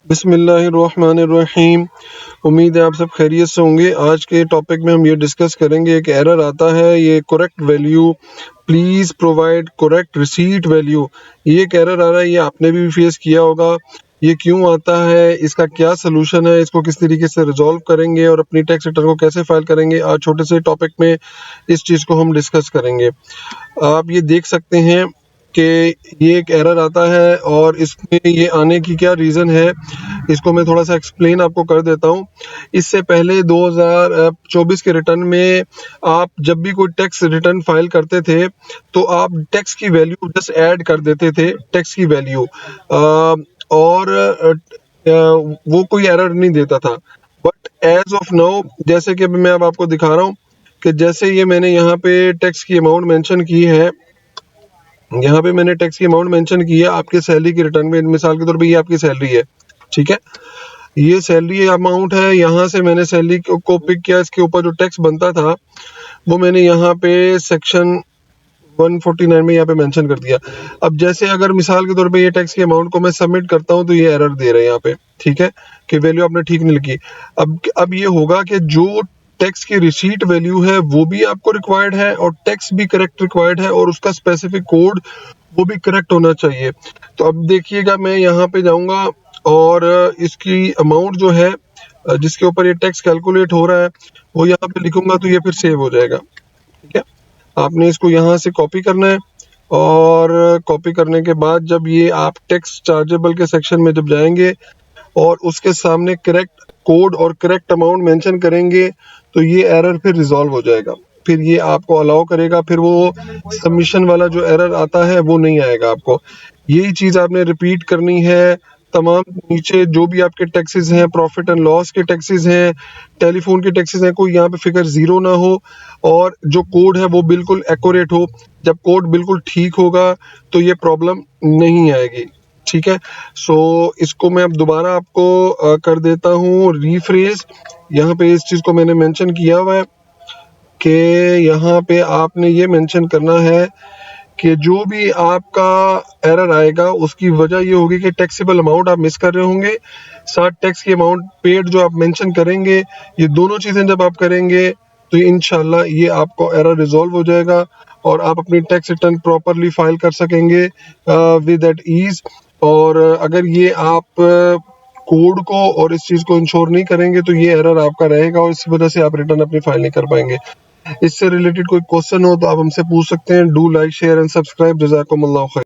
बिस्मिल्लाहिर्रहमानिर्रहीम। उम्मीद है आप सब खैरियत से होंगे। आज के टॉपिक में हम ये डिस्कस करेंगे, एक एरर आता है, ये correct value please provide correct receipt value. ये एक एरर आ रहा है, ये आपने भी फेस किया होगा। ये क्यों आता है, इसका क्या सोल्यूशन है, इसको किस तरीके से रिजॉल्व करेंगे और अपनी टैक्स रिटर्न को कैसे फाइल करेंगे, आज छोटे से टॉपिक में इस चीज़ को हम डिस्कस करेंगे। आप ये देख सकते हैं कि ये एक एरर आता है और इसमें ये आने की क्या रीज़न है, इसको मैं थोड़ा सा एक्सप्लेन आपको कर देता हूँ। इससे पहले 2024 के रिटर्न में आप जब भी कोई टैक्स रिटर्न फाइल करते थे तो आप टैक्स की वैल्यू जस्ट ऐड कर देते थे, टैक्स की वैल्यू, और वो कोई एरर नहीं देता था। बट एज ऑफ नाउ, जैसे कि मैं अब आपको दिखा रहा हूँ कि जैसे ये मैंने यहाँ पे टैक्स की अमाउंट मेंशन की है, यहाँ पे मैंने टैक्स की अमाउंट मेंशन की है आपके सैलरी के रिटर्न में। मिसाल के तौर पे ये आपकी सैलरी है, ठीक है, ये सैलरी अमाउंट है। यहाँ से मैंने सैलरी को पिक किया, इसके ऊपर जो टैक्स बनता था वो मैंने यहाँ पे सेक्शन 149 में यहाँ पे मेंशन कर दिया। अब जैसे अगर मिसाल के तौर पे ये टैक्स की अमाउंट को मैं सबमिट करता हूँ तो ये एरर दे रहे हैं यहाँ पे, ठीक है, कि वैल्यू आपने ठीक नहीं लिखी। अब ये होगा कि जो टैक्स की रिसीट वैल्यू है वो भी आपको रिक्वायर्ड है और टैक्स भी करेक्ट रिक्वायर्ड है और उसका स्पेसिफिक कोड वो भी करेक्ट होना चाहिए। तो अब देखिएगा, मैं यहाँ पे जाऊंगा और इसकी अमाउंट जो है जिसके ऊपर ये टैक्स कैलकुलेट हो रहा है वो यहाँ पे लिखूंगा तो ये फिर सेव हो जाएगा, ठीक है। आपने इसको यहाँ से कॉपी करना है और कॉपी करने के बाद जब ये आप टैक्स चार्जेबल के सेक्शन में जब जाएंगे और उसके सामने करेक्ट कोड और करेक्ट अमाउंट मेंशन करेंगे तो ये एरर फिर रिजॉल्व हो जाएगा, फिर ये आपको अलाउ करेगा, फिर वो सबमिशन वाला जो एरर आता है वो नहीं आएगा आपको। यही चीज़ आपने रिपीट करनी है। तमाम नीचे जो भी आपके टैक्सेस हैं, प्रॉफिट एंड लॉस के टैक्सेस हैं, टेलीफोन के टैक्सेस हैं, कोई यहाँ पे फिगर जीरो ना हो और जो कोड है वो बिल्कुल एक्यूरेट हो। जब कोड बिल्कुल ठीक होगा तो ये प्रॉब्लम नहीं आएगी, ठीक है। सो इसको मैं अब दोबारा आपको कर देता हूँ रीफ्रेज। यहाँ पे इस चीज़ को मैंने मेंशन किया हुआ है कि यहाँ पे आपने ये मेंशन करना है कि जो भी आपका एरर आएगा उसकी वजह ये होगी कि टैक्सेबल अमाउंट आप मिस कर रहे होंगे, साथ टैक्स की अमाउंट पेड जो आप मेंशन करेंगे। ये दोनों चीज़ें जब आप करेंगे तो इंशाल्लाह ये आपको एरर रिजॉल्व हो जाएगा और आप अपनी टैक्स रिटर्न प्रॉपरली फाइल कर सकेंगे विद दैट ईज। और अगर ये आप कोड को और इस चीज़ को इंश्योर नहीं करेंगे तो ये एरर आपका रहेगा और इस वजह से आप रिटर्न अपनी फाइल नहीं कर पाएंगे। इससे रिलेटेड कोई क्वेश्चन हो तो आप हमसे पूछ सकते हैं। Do like share and subscribe. जज़ाकुमुल्लाह खैर।